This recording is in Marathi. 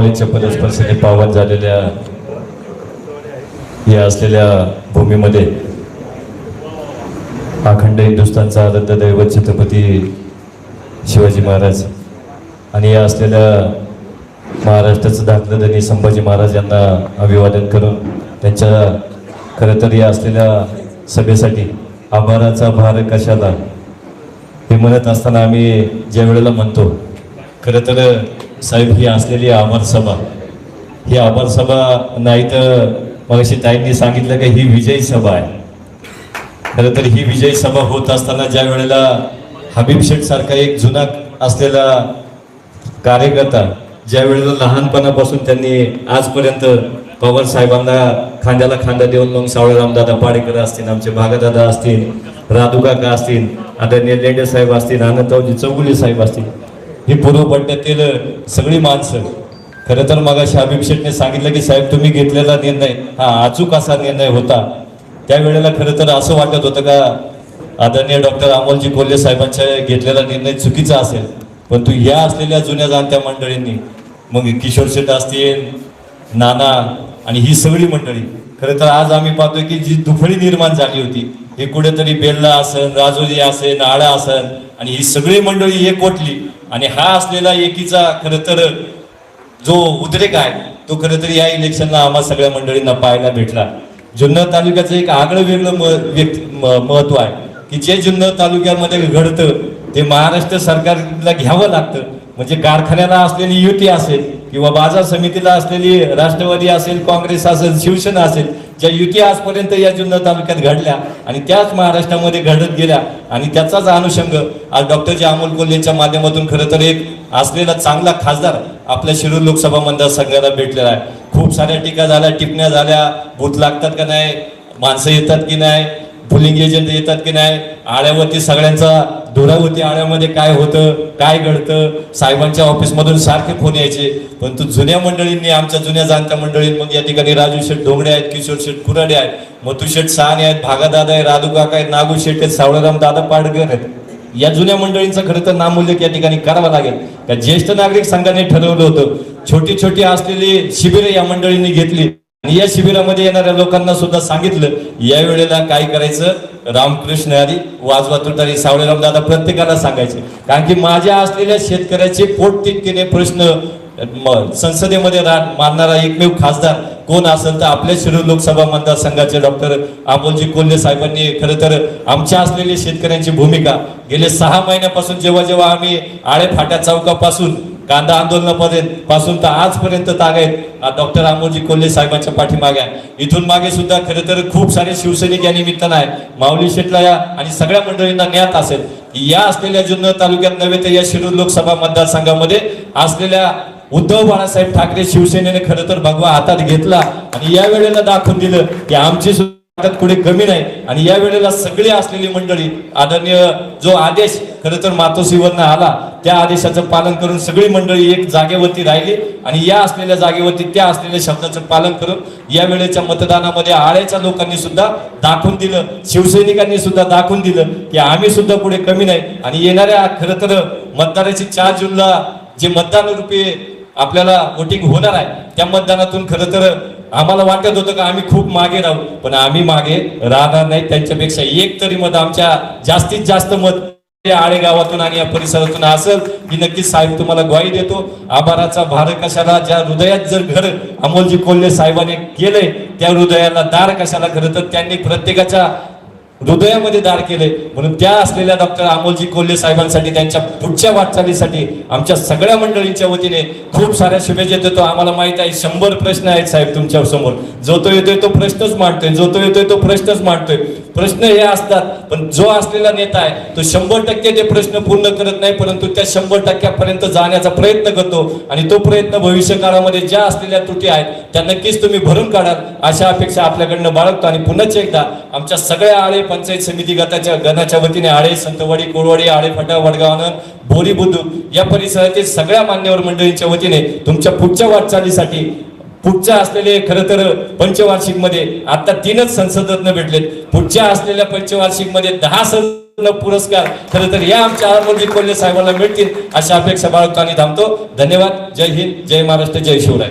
माऊलीच्या पदस्पर्शाने पावन झालेल्या या असलेल्या भूमीमध्ये अखंड हिंदुस्थानचा आराध्य दैवत छत्रपती शिवाजी महाराज आणि या असलेल्या महाराष्ट्राचं धाकलं धनी संभाजी महाराज यांना अभिवादन करून त्यांच्या खरं तर या असलेल्या सभेसाठी आभाराचा भार कशाला हे म्हणत असताना आम्ही ज्या वेळेला म्हणतो खरं तर साहेब ही असलेली आभार सभा, ही आभार सभा नाही तर मगाशी ताईंनी सांगितलं की ही विजयी सभा आहे. खरं तर ही विजयी सभा होत असताना ज्या वेळेला हबीब शेठ सारखा एक जुना असलेला कार्यकर्ता ज्या वेळेला लहानपणापासून त्यांनी आजपर्यंत पवार साहेबांना खांद्याला खांदा देऊन मग सावळेरामदादा पाडेकर असतील, आमचे भागादादा असतील, राधू काका असतील, आदरणीय लेंडे साहेब असतील, आनंदरावजी चौगुले साहेब असतील, ही पूर्व पट्ट्यातील सगळी माणसं खरं तर मगाशी हबीब शेठने सांगितलं की साहेब तुम्ही घेतलेला निर्णय हा अचूक असा निर्णय होता. त्यावेळेला खरं तर असं वाटत होतं का आदरणीय डॉक्टर अमोलजी कोल्हे साहेबांच्या घेतलेला निर्णय चुकीचा असेल, परंतु या असलेल्या जुन्या जाणत्या मंडळींनी मग किशोर शेठ असतील, नाना आणि ही सगळी मंडळी खरं तर आज आम्ही पाहतोय की जी दुफळी निर्माण झाली होती ही कुठेतरी बेल्ला असेल, राजोरी असेल, नाळा असेल आणि ही सगळी मंडळी एकवटली आणि हा असलेला एकीचा खरं तर जो उद्रेक आहे तो खरं तर या इलेक्शनला आम्हा सगळ्या मंडळींना पाहायला भेटला. जुन्नर तालुक्याचं एक आगळं वेगळं महत्व आहे की जे जुन्नर तालुक्यामध्ये घडतं ते महाराष्ट्र सरकारला घ्यावं लागतं. म्हणजे कारखान्याला असलेली युती असेल किंवा बाजार समितीला असलेली राष्ट्रवादी असेल, काँग्रेस असेल, शिवसेना असेल, ज्या युती आजपर्यंत या जुन्नर तालुक्यात घडल्या आणि त्याच महाराष्ट्रामध्ये घडत गेल्या आणि त्याचाच अनुषंग आज डॉक्टर अमोल कोल्हेच्या माध्यमातून खरं तर एक असलेला चांगला खासदार आपल्या शिरूर लोकसभा मतदारसंघाला भेटलेला आहे. खूप साऱ्या टीका झाल्या, टिप्पण्या झाल्या, बूथ लागतात का नाही, माणसं येतात की नाही, पुलिंग एजंट येतात की नाही, आळ्यावरती सगळ्यांचा धुरावरती आळ्यामध्ये काय होतं, काय घडतं, साहेबांच्या ऑफिसमधून सारखे फोन यायचे. परंतु जुन्या मंडळींनी, आमच्या जुन्या जाणत्या मंडळींनी, मग या ठिकाणी राजू शेठ ढोंगडे आहेत, किशोर शेठ कुराडे आहेत, मथु शेठ साने आहेत, भागादादा आहेत, राधू काका आहेत, नागू शेठ आहेत, सावळेराम दादा पाडकर आहेत, या जुन्या मंडळींचं खरं तर नामूल्य या ठिकाणी करावं लागेल. त्या ज्येष्ठ नागरिक संघाने ठरवलं होतं छोटी छोटी असलेली शिबिरे या मंडळींनी घेतली आणि या शिबिरामध्ये येणाऱ्या लोकांना सुद्धा सांगितलं या वेळेला काय करायचं, रामकृष्ण हरी वाजवा तुतारी, सावळेराम दादा प्रत्येकाला सांगायचे. कारण की माझ्या असलेल्या शेतकऱ्याचे पोटतिडकीने प्रश्न संसदेमध्ये मांडणारा एकमेव खासदार कोण असेल तर आपल्या शिरूर लोकसभा मतदारसंघाचे डॉक्टर अमोलजी कोल्हे साहेबांनी खरं तर आमच्या असलेल्या शेतकऱ्यांची भूमिका गेले 6 महिन्यापासून जेव्हा आम्ही आळे फाट्या चौकापासून कांदा आंदोलनापर्यंत पासून तर आजपर्यंत तागायत डॉक्टर अमोलजी कोल्हे साहेबांच्या पाठीमागे आहे. इथून मागे सुद्धा खरं तर खूप सारे शिवसैनिक या निमित्तानं आहे. माऊली शेठला या आणि सगळ्या मंडळींना ज्ञात असेल की या असलेल्या जुन्नर तालुक्यात नव्हे तर या शिरूर लोकसभा मतदारसंघामध्ये असलेल्या उद्धव बाळासाहेब ठाकरे शिवसेनेने खरं तर भगवा हातात घेतला आणि या वेळेला दाखवून दिलं की आमची ताकद कुठे कमी नाही. आणि या वेळेला सगळी असलेली मंडळी आदरणीय जो आदेश खरं तर मातोश्रीवरनं आला त्या आदेशाचं पालन करून सगळी मंडळी एक जागेवरती राहिली आणि या असलेल्या जागेवरती त्या असलेल्या शब्दाचं पालन करून या वेळेच्या मतदानामध्ये आळ्याच्या लोकांनी सुद्धा दाखवून दिलं, शिवसैनिकांनी सुद्धा दाखवून दिलं की आम्ही सुद्धा कुठे कमी नाही. आणि येणाऱ्या खरं तर मतदाराची 4 जूनला जे मतदान रूपी आपल्याला वोटिंग होणार आहे त्या मतदानातून खरं तर आम्हाला वाटत होतं का आम्ही खूप मागे राहू, पण आम्ही मागे राहणार नाही. त्यांच्यापेक्षा एक तरी मत, आमच्या जास्तीत जास्त मत आळे गावातून आणि या परिसरातून असेल की नक्कीच साहेब तुम्हाला ग्वाही देतो. आभाराचा भार कशाला, ज्या हृदयात जर घर अमोलजी कोल्हे साहेबांनी केलंय त्या हृदयाला दार कशाला. खरं तर त्यांनी प्रत्येकाच्या हृदयामध्ये दार केले म्हणून त्या असलेल्या डॉक्टर अमोलजी कोल्हे साहेबांसाठी त्यांच्या पुढच्या वाटचालीसाठी आमच्या सगळ्या मंडळींच्या वतीने खूप साऱ्या शुभेच्छा देतो. आम्हाला माहित आहे 100 प्रश्न आहेत साहेब तुमच्या समोर, जो तो येतोय तो प्रश्नच मांडतोय, जो तो येतोय तो प्रश्नच मांडतोय. प्रश्न हे असतात पण जो असलेला नेता आहे तो 100% ते प्रश्न पूर्ण करत नाही, परंतु त्या 100%पर्यंत जाण्याचा प्रयत्न करतो आणि तो प्रयत्न भविष्य काळामध्ये ज्या असलेल्या त्रुटी आहेत त्या नक्कीच तुम्ही भरून काढाल अशा अपेक्षा आपल्याकडनं बाळगतो. आणि पुन्हा एकदा आमच्या सगळ्या आळे पंचायत समिती गणाच्या वतीने आळे, संतवाडी, कोळवाडी, आळे फाटा, वडगाव, बोरी बुद्रुक या परिसरातील सगळ्या मान्यवर मंडळींच्या वतीने तुमच्या पुढच्या वाटचालीसाठी पुढच्या असलेले खरं तर पंचवार्षिक मध्ये आता 3च संसद रत्न भेटलेत. पुढच्या असलेल्या पंचवार्षिक मध्ये 10 पुरस्कार खरं तर या आमच्या आरमोलजी कोल्हे साहेबांना मिळतील अशा अपेक्षा बाळगतो आणि थांबतो. धन्यवाद. जय हिंद, जय महाराष्ट्र, जय शिवराय.